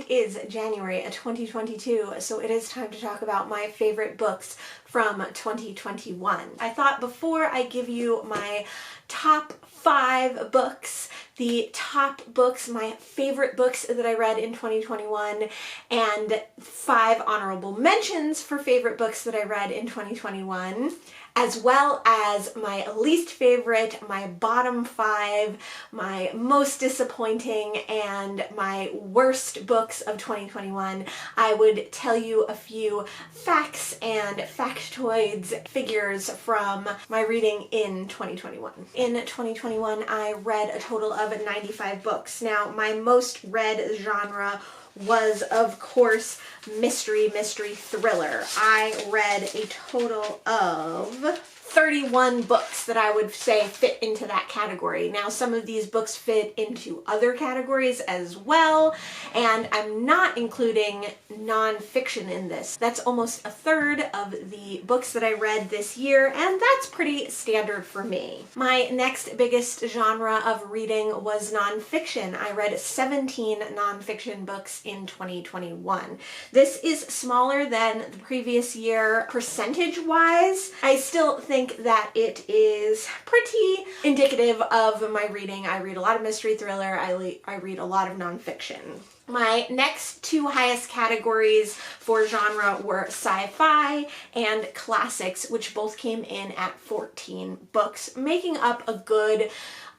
It is January of 2022, so it is time to talk about my favorite books from 2021. I thought before I give you my top 5 books, the top books, my favorite books that I read in 2021, and 5 honorable mentions for favorite books that I read in 2021, as well as my least favorite, my bottom 5, my most disappointing, and my worst books of 2021. I would tell you a few facts and factoids, figures from my reading in 2021. In 2021, I read a total of 95 books. Now, my most read genre was, of course, mystery thriller. I read a total of 31 books that I would say fit into that category. Now, some of these books fit into other categories as well, and I'm not including nonfiction in this. That's almost a third of the books that I read this year, and that's pretty standard for me. My next biggest genre of reading was nonfiction. I read 17 nonfiction books in 2021. This is smaller than the previous year percentage-wise. I still think that it is pretty indicative of my reading. I read a lot of mystery thriller. I read a lot of nonfiction. My next 2 highest categories for genre were sci-fi and classics, which both came in at 14 books, making up a good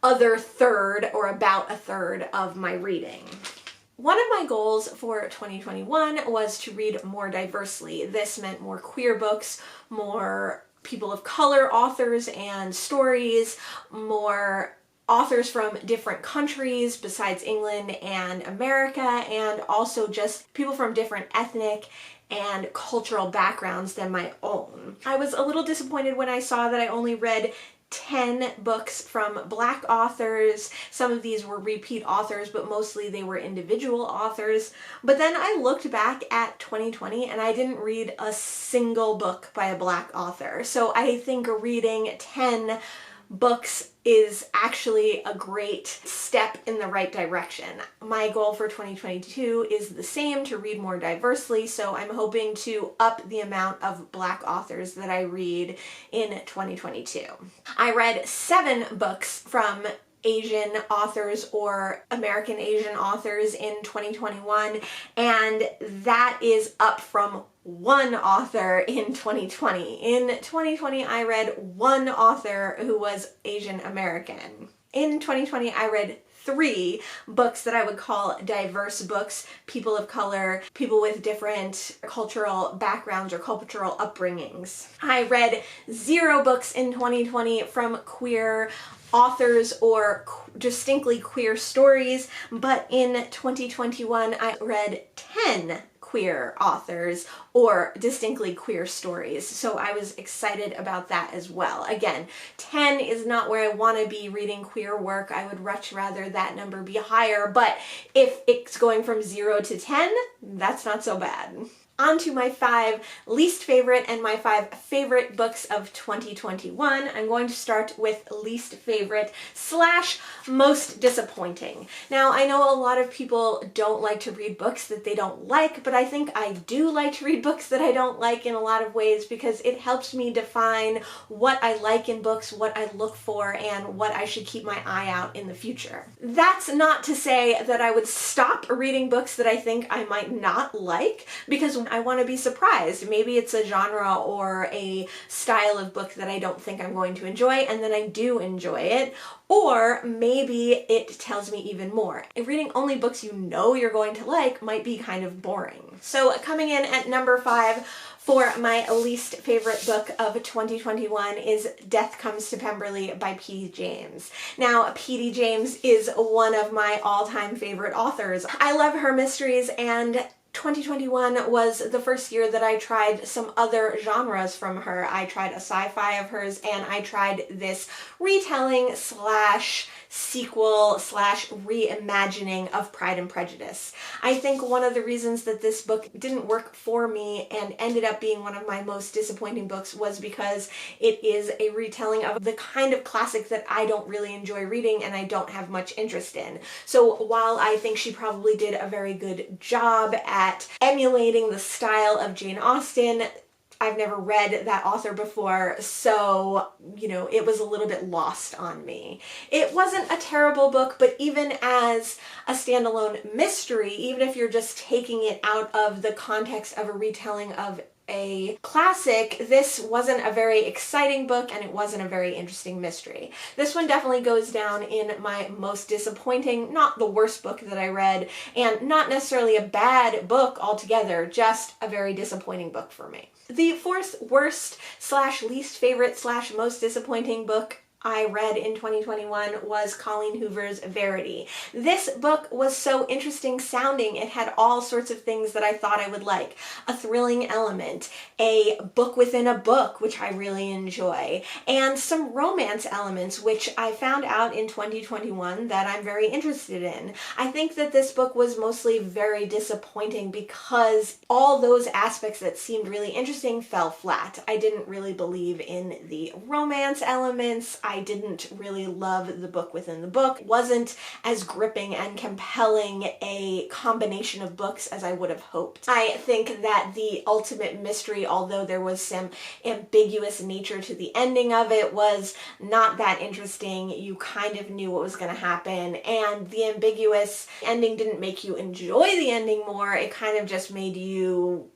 other third, or about a third, of my reading. One of my goals for 2021 was to read more diversely. This meant more queer books, more people of color authors and stories, more authors from different countries besides England and America, and also just people from different ethnic and cultural backgrounds than my own. I was a little disappointed when I saw that I only read 10 books from Black authors. Some of these were repeat authors, but mostly they were individual authors. But then I looked back at 2020 and I didn't read a single book by a Black author. So I think reading 10 books is actually a great step in the right direction. My goal for 2022 is the same, to read more diversely, so I'm hoping to up the amount of Black authors that I read in 2022. I read 7 books from Asian authors or American Asian authors in 2021, and that is up from 1 author in 2020. In 2020, I read 1 author who was Asian American. In 2020, I read 3 books that I would call diverse books, people of color, people with different cultural backgrounds or cultural upbringings. I read 0 books in 2020 from queer authors or distinctly queer stories, but in 2021 I read 10 queer authors or distinctly queer stories, so I was excited about that as well. Again, 10 is not where I want to be reading queer work. I would much rather that number be higher, but if it's going from 0 to 10, that's not so bad. On to my 5 least favorite and my 5 favorite books of 2021. I'm going to start with least favorite / most disappointing. Now, I know a lot of people don't like to read books that they don't like, but I think I do like to read books that I don't like in a lot of ways, because it helps me define what I like in books, what I look for, and what I should keep my eye out in the future. That's not to say that I would stop reading books that I think I might not like, because I want to be surprised. Maybe it's a genre or a style of book that I don't think I'm going to enjoy, and then I do enjoy it. Or maybe it tells me even more. And reading only books you know you're going to like might be kind of boring. So coming in at number 5 for my least favorite book of 2021 is Death Comes to Pemberley by P.D. James. Now, P.D. James is one of my all-time favorite authors. I love her mysteries, and 2021 was the first year that I tried some other genres from her. I tried a sci-fi of hers, and I tried this retelling slash sequel slash reimagining of Pride and Prejudice. I think one of the reasons that this book didn't work for me and ended up being one of my most disappointing books was because it is a retelling of the kind of classic that I don't really enjoy reading and I don't have much interest in. So while I think she probably did a very good job at emulating the style of Jane Austen, I've never read that author before, so, you know, it was a little bit lost on me. It wasn't a terrible book, but even as a standalone mystery, even if you're just taking it out of the context of a retelling of a classic, this wasn't a very exciting book and it wasn't a very interesting mystery. This one definitely goes down in my most disappointing, not the worst book that I read, and not necessarily a bad book altogether, just a very disappointing book for me. The fourth worst slash least favorite slash most disappointing book I read in 2021 was Colleen Hoover's Verity. This book was so interesting sounding. It had all sorts of things that I thought I would like. A thrilling element, a book within a book, which I really enjoy, and some romance elements, which I found out in 2021 that I'm very interested in. I think that this book was mostly very disappointing because all those aspects that seemed really interesting fell flat. I didn't really believe in the romance elements. I didn't really love the book within the book. It wasn't as gripping and compelling a combination of books as I would have hoped. I think that the ultimate mystery, although there was some ambiguous nature to the ending of it, was not that interesting. You kind of knew what was going to happen, and the ambiguous ending didn't make you enjoy the ending more. It kind of just made you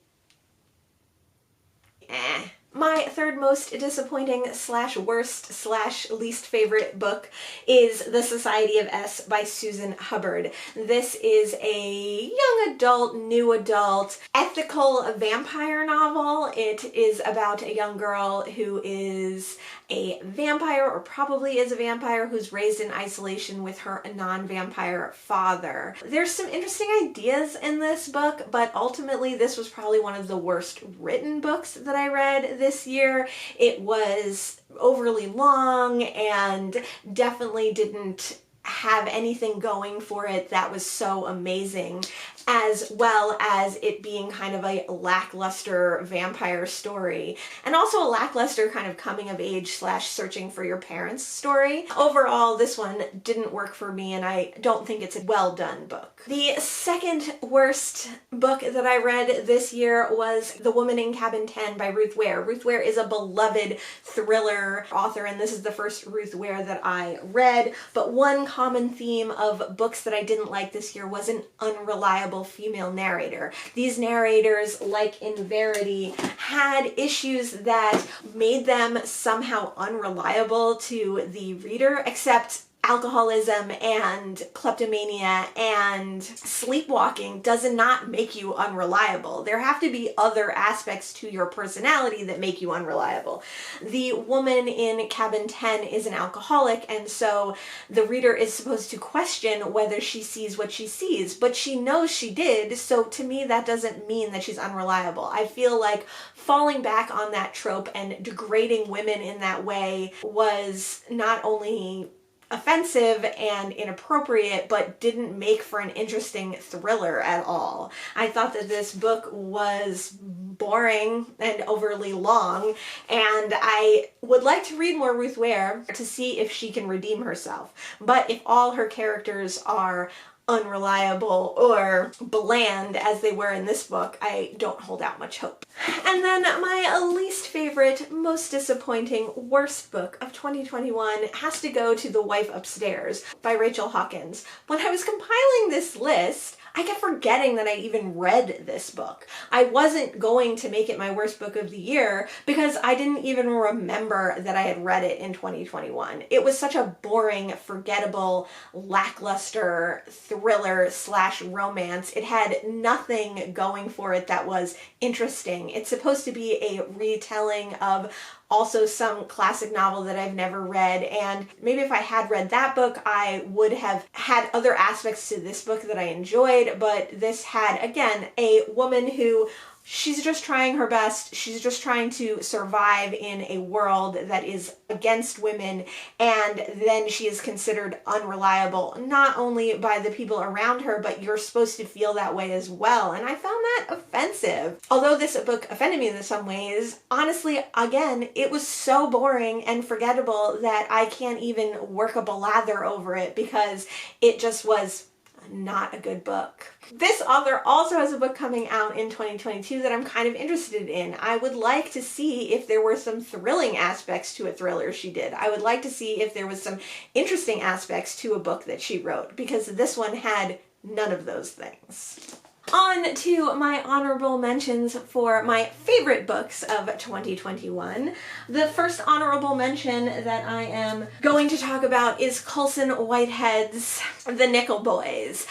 My third most disappointing slash worst slash least favorite book is The Society of S by Susan Hubbard. This is a young adult, new adult, ethical vampire novel. It is about a young girl who is a vampire, or probably is a vampire, who's raised in isolation with her non-vampire father. There's some interesting ideas in this book, but ultimately this was probably one of the worst written books that I read this year. It was overly long and definitely didn't have anything going for it that was so amazing, as well as it being kind of a lackluster vampire story, and also a lackluster kind of coming of age slash searching for your parents story. Overall, this one didn't work for me, and I don't think it's a well done book. The second worst book that I read this year was The Woman in Cabin 10 by Ruth Ware. Ruth Ware is a beloved thriller author, and this is the first Ruth Ware that I read, but one common theme of books that I didn't like this year was an unreliable female narrator. These narrators, like in Verity, had issues that made them somehow unreliable to the reader, except alcoholism and kleptomania and sleepwalking does not make you unreliable. There have to be other aspects to your personality that make you unreliable. The woman in Cabin 10 is an alcoholic, and so the reader is supposed to question whether she sees what she sees, but she knows she did, so to me that doesn't mean that she's unreliable. I feel like falling back on that trope and degrading women in that way was not only offensive and inappropriate, but didn't make for an interesting thriller at all. I thought that this book was boring and overly long, and I would like to read more Ruth Ware to see if she can redeem herself. But if all her characters are unreliable or bland as they were in this book, I don't hold out much hope. And then my least favorite, most disappointing, worst book of 2021 has to go to The Wife Upstairs by Rachel Hawkins. When I was compiling this list, I kept forgetting that I even read this book. I wasn't going to make it my worst book of the year because I didn't even remember that I had read it in 2021. It was such a boring, forgettable, lackluster thriller slash romance. It had nothing going for it that was interesting. It's supposed to be a retelling of also some classic novel that I've never read, and maybe if I had read that book, I would have had other aspects to this book that I enjoyed, but this had, again, a woman who she's just trying her best. She's just trying to survive in a world that is against women, and then she is considered unreliable, not only by the people around her, but you're supposed to feel that way as well. And I found that offensive. Although this book offended me in some ways, honestly, again, it was so boring and forgettable that I can't even work up a lather over it because it just was not a good book. This author also has a book coming out in 2022 that I'm kind of interested in. I would like to see if there were some thrilling aspects to a thriller she did. I would like to see if there was some interesting aspects to a book that she wrote, because this one had none of those things. On to my honorable mentions for my favorite books of 2021. The first honorable mention that I am going to talk about is Coulson Whiteheads' The Nickel Boys.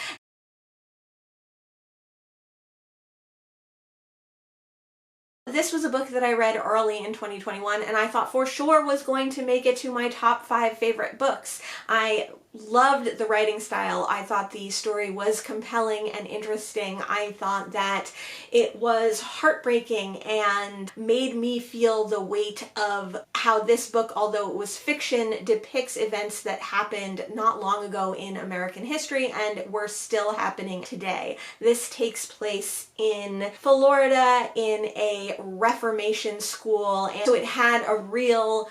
This was a book that I read early in 2021 and I thought for sure was going to make it to my top 5 favorite books. I loved the writing style. I thought the story was compelling and interesting. I thought that it was heartbreaking and made me feel the weight of how this book, although it was fiction, depicts events that happened not long ago in American history and were still happening today. This takes place in Florida in a Reformation school, and so it had a real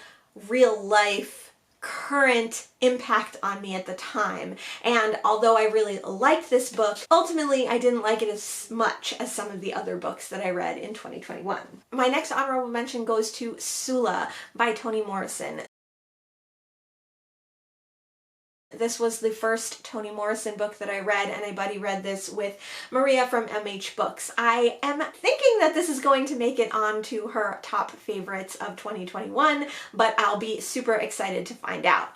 life current impact on me at the time. And although I really liked this book, ultimately I didn't like it as much as some of the other books that I read in 2021. My next honorable mention goes to Sula by Toni Morrison. This was the first Toni Morrison book that I read, and I buddy read this with Maria from MH Books. I am thinking that this is going to make it onto her top favorites of 2021, but I'll be super excited to find out.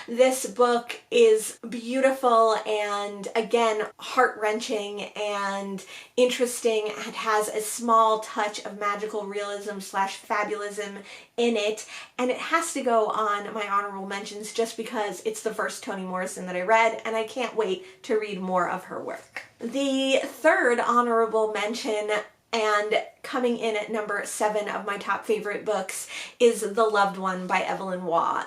This book is beautiful and, again, heart-wrenching and interesting. It has a small touch of magical realism / fabulism in it, and it has to go on my honorable mentions just because it's the first Toni Morrison that I read, and I can't wait to read more of her work. The third honorable mention, and coming in at number 7 of my top favorite books, is The Loved One by Evelyn Waugh.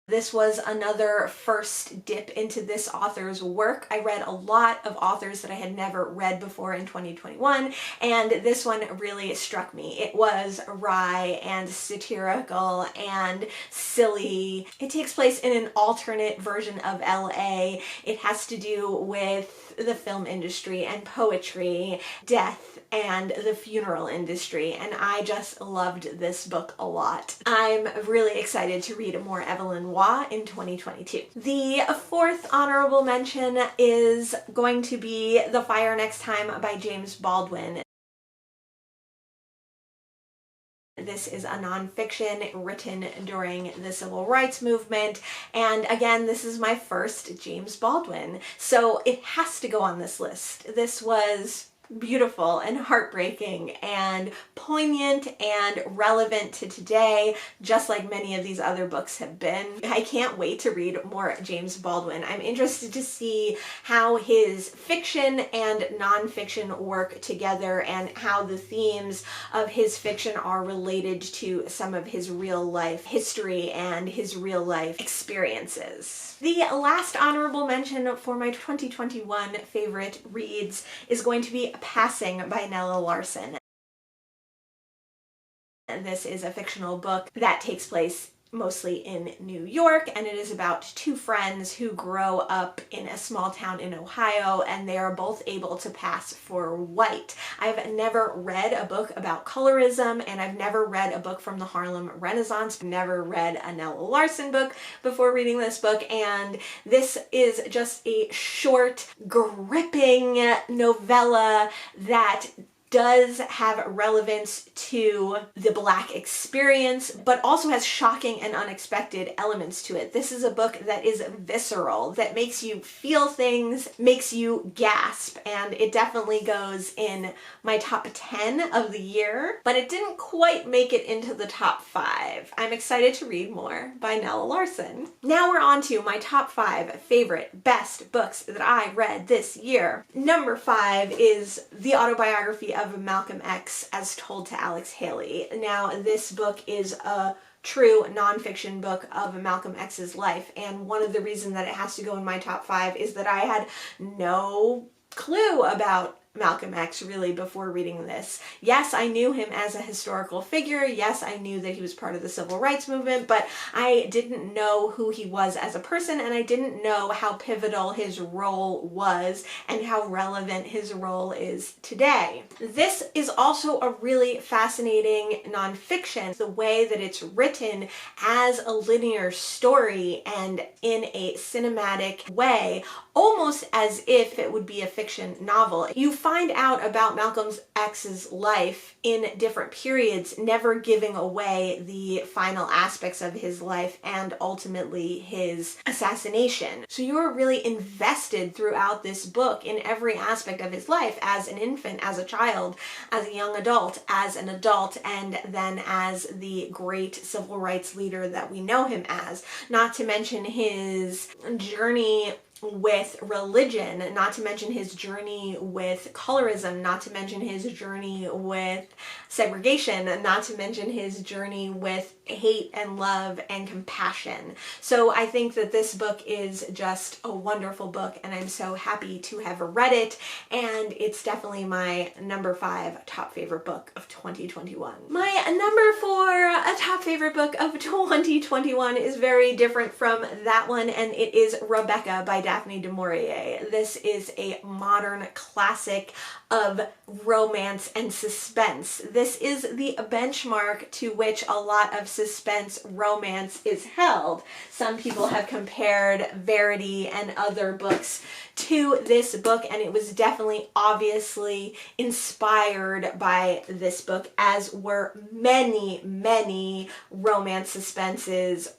This was another first dip into this author's work. I read a lot of authors that I had never read before in 2021, and this one really struck me. It was wry and satirical and silly. It takes place in an alternate version of LA. It has to do with the film industry and poetry, death, and the funeral industry, and I just loved this book a lot. I'm really excited to read more Evelyn Waugh in 2022. The fourth honorable mention is going to be The Fire Next Time by James Baldwin. This is a nonfiction written during the Civil Rights Movement, and again, this is my first James Baldwin, so it has to go on this list. This was beautiful and heartbreaking and poignant and relevant to today, just like many of these other books have been. I can't wait to read more James Baldwin. I'm interested to see how his fiction and nonfiction work together and how the themes of his fiction are related to some of his real life history and his real life experiences. The last honorable mention for my 2021 favorite reads is going to be Passing by Nella Larsen. This is a fictional book that takes place mostly in New York, and it is about two friends who grow up in a small town in Ohio, and they are both able to pass for white. I've never read a book about colorism, and I've never read a book from the Harlem Renaissance. Never read a Nella Larsen book before reading this book, and this is just a short, gripping novella that does have relevance to the Black experience, but also has shocking and unexpected elements to it. This is a book that is visceral, that makes you feel things, makes you gasp, and it definitely goes in my top 10 of the year, but it didn't quite make it into the top 5. I'm excited to read more by Nella Larsen. Now we're on to my top 5 favorite, best books that I read this year. Number 5 is the autobiography of Malcolm X as told to Alex Haley. Now, this book is a true nonfiction book of Malcolm X's life, and one of the reasons that it has to go in my top 5 is that I had no clue about Malcolm X really before reading this. Yes, I knew him as a historical figure. Yes, I knew that he was part of the civil rights movement, but I didn't know who he was as a person, and I didn't know how pivotal his role was and how relevant his role is today. This is also a really fascinating nonfiction. The way that it's written as a linear story and in a cinematic way, almost as if it would be a fiction novel. You find out about Malcolm X's life in different periods, never giving away the final aspects of his life and ultimately his assassination. So you're really invested throughout this book in every aspect of his life, as an infant, as a child, as a young adult, as an adult, and then as the great civil rights leader that we know him as. Not to mention his journey with religion, not to mention his journey with colorism, not to mention his journey with segregation, not to mention his journey with hate and love and compassion. So I think that this book is just a wonderful book, and I'm so happy to have read it, and it's definitely my number 5 top favorite book of 2021. My number 4 top favorite book of 2021 is very different from that one, and it is Rebecca by Daphne du Maurier. This is a modern classic of romance and suspense. This is the benchmark to which a lot of suspense romance is held. Some people have compared Verity and other books to this book, and it was definitely obviously inspired by this book, as were many romances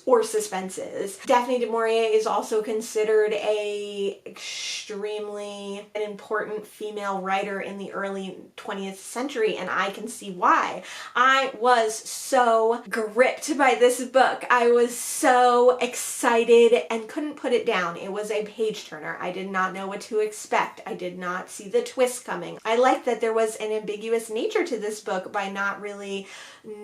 or suspenses. Daphne du Maurier is also considered a extremely an important female writer in the early 20th century, and I can see why. I was so gripped by this book. I was so excited and couldn't put it down. It was a page turner. I did not know what to expect. I did not see the twist coming. I liked that there was an ambiguous nature to this book by not really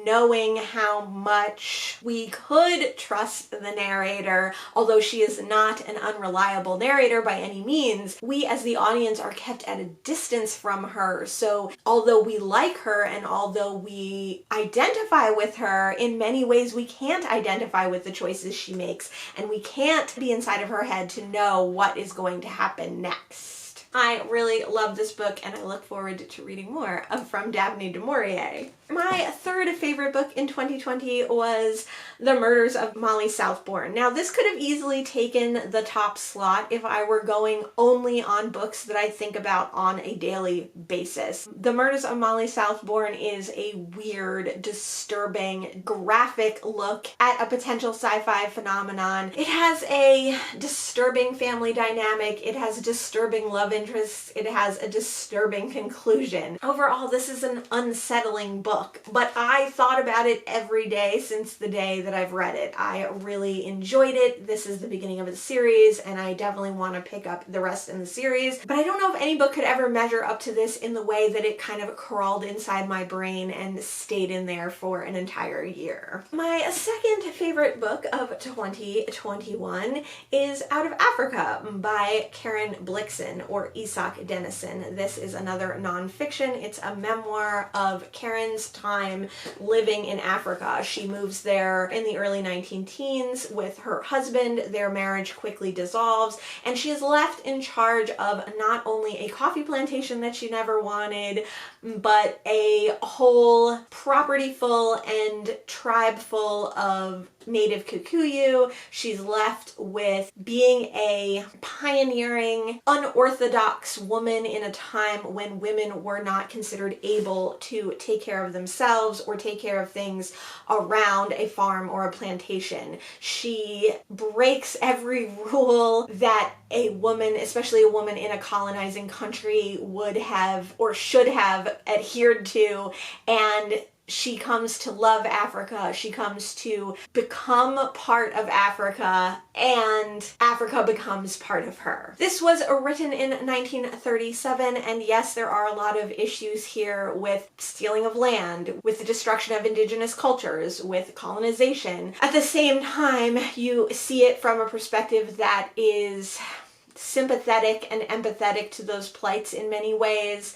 knowing how much we could trust the narrator. Although she is not an unreliable narrator by any means, we as the audience are kept at a distance from her. So although we like her and although we identify with her, in many ways we can't identify with the choices she makes, and we can't be inside of her head to know what is going to happen next. I really love this book, and I look forward to reading more from Daphne du Maurier. My third favorite book in 2020 was The Murders of Molly Southbourne. Now, this could have easily taken the top slot if I were going only on books that I think about on a daily basis. The Murders of Molly Southbourne is a weird, disturbing, graphic look at a potential sci-fi phenomenon. It has a disturbing family dynamic. It has disturbing love interests. It has a disturbing conclusion. Overall, this is an unsettling book, but I thought about it every day since the day that I've read it. I really enjoyed it. This is the beginning of a series, and I definitely want to pick up the rest in the series, but I don't know if any book could ever measure up to this in the way that it kind of crawled inside my brain and stayed in there for an entire year. My second favorite book of 2021 is Out of Africa by Karen Blixen, or Isak Denison. This is another nonfiction. It's a memoir of Karen's time living in Africa. She moves there in the early 19-teens with her husband. Their marriage quickly dissolves, and she is left in charge of not only a coffee plantation that she never wanted, but a whole property full and tribe full of native Kikuyu. She's left with being a pioneering, unorthodox orthodox woman in a time when women were not considered able to take care of themselves or take care of things around a farm or a plantation. She breaks every rule that a woman, especially a woman in a colonizing country, would have or should have adhered to, and she comes to love Africa. She comes to become part of Africa, and Africa becomes part of her. This was written in 1937, and yes, there are a lot of issues here with stealing of land, with the destruction of indigenous cultures, with colonization. At the same time, you see it from a perspective that is sympathetic and empathetic to those plights in many ways.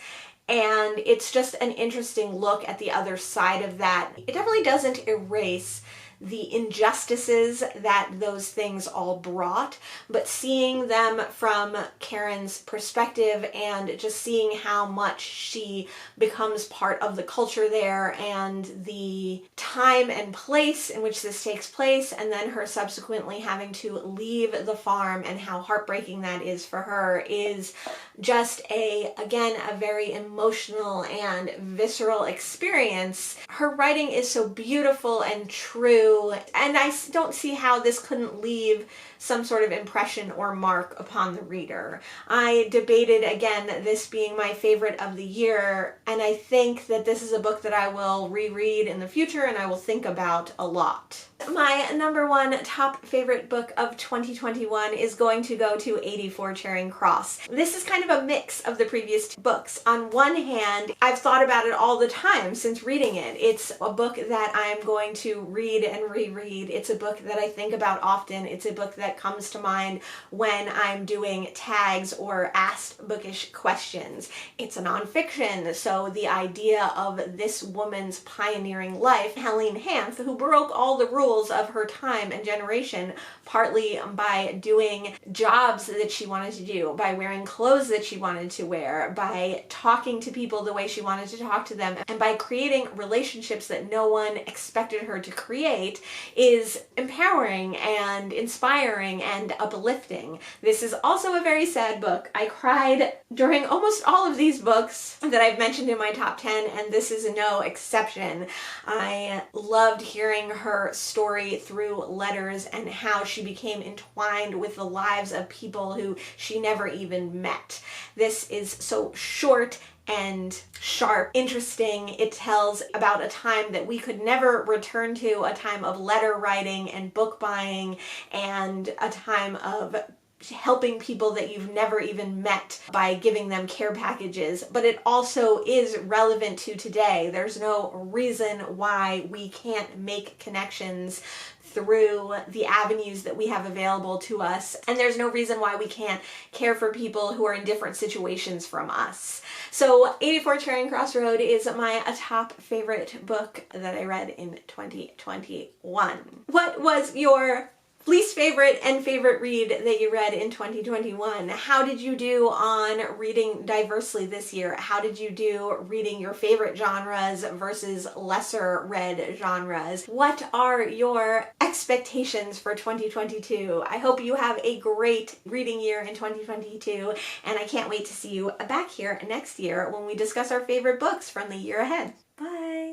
And it's just an interesting look at the other side of that. It definitely doesn't erase the injustices that those things all brought, but seeing them from Karen's perspective and just seeing how much she becomes part of the culture there and the time and place in which this takes place, and then her subsequently having to leave the farm and how heartbreaking that is for her, is just a very emotional and visceral experience. Her writing is so beautiful and true, and I don't see how this couldn't leave some sort of impression or mark upon the reader. I debated, again, this being my favorite of the year, and I think that this is a book that I will reread in the future and I will think about a lot. My number one top favorite book of 2021 is going to go to 84 Charing Cross. This is kind of a mix of the previous two books. On one hand, I've thought about it all the time since reading it. It's a book that I'm going to read and reread. It's a book that I think about often. It's a book that comes to mind when I'm doing tags or asked bookish questions. It's a nonfiction, so the idea of this woman's pioneering life, Helene Hanff, who broke all the rules of her time and generation, partly by doing jobs that she wanted to do, by wearing clothes that she wanted to wear, by talking to people the way she wanted to talk to them, and by creating relationships that no one expected her to create, is empowering and inspiring and uplifting. This is also a very sad book. I cried during almost all of these books that I've mentioned in my top 10, and this is no exception. I loved hearing her story through letters and how she became entwined with the lives of people who she never even met. This is so short and sharp, interesting. It tells about a time that we could never return to, a time of letter writing and book buying, and a time of helping people that you've never even met by giving them care packages. But it also is relevant to today. There's no reason why we can't make connections through the avenues that we have available to us, and there's no reason why we can't care for people who are in different situations from us. So 84 Charing Cross Road is my top favorite book that I read in 2021. What was your least favorite and favorite read that you read in 2021? How did you do on reading diversely this year? How did you do reading your favorite genres versus lesser read genres? What are your expectations for 2022? I hope you have a great reading year in 2022, and I can't wait to see you back here next year when we discuss our favorite books from the year ahead. Bye!